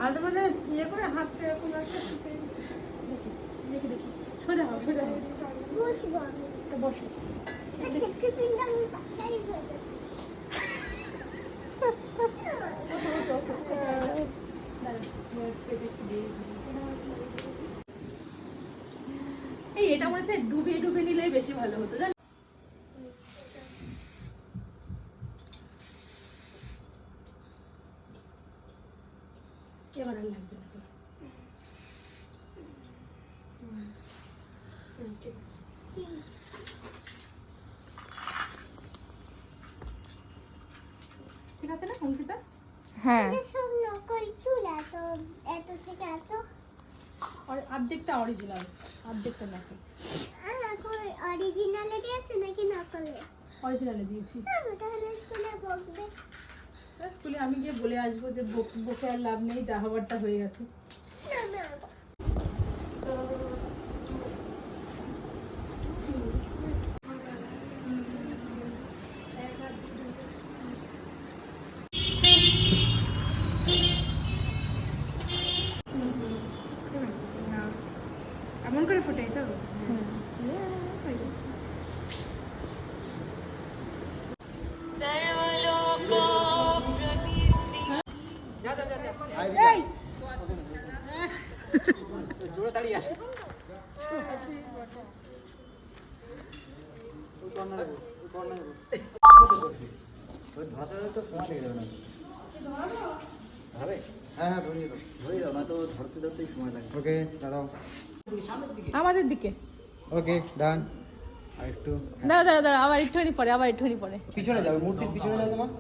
আর মানে ইয়ে করে হাতটা এরকম রাখতে দেখি দেখি সোজা হও বসো এই এটা মনে হচ্ছে ডুবিয়ে নিলে বেশি ভালো হতো জানো। এবার আর লাগবে না তোর। ঠিক আছে না অঙ্কিতা? হ্যাঁ সব নকল চুল এত থেকে এত আর অর্ধেকটা অরিজিনাল অর্ধেকটা নাকি অরিজিনালে দিয়েছে নাকি নকলে? অরিজিনালে দিয়েছি। তাহলে স্কুলে বকবে। স্কুলে আমি গিয়ে বলে আসবো যে বকে আর লাভ নেই, যা হওয়ারটা হয়ে গেছে। না এমন করে ফোটাই তো জোরে দাঁড়িয়ে আসে ধরাতে তো সময় লেগে যাবে না হবে। হ্যাঁ হ্যাঁ ধরিয়ে দাও না তো ধরতেই সময় লাগে। ওকে দাঁড়াও আমাদের দিকে। ওকে ডান। আর একটু দাঁড়া আবার একটুখানি পরে পিছনে যাবে, মূর্তির পিছনে যাও তোমার।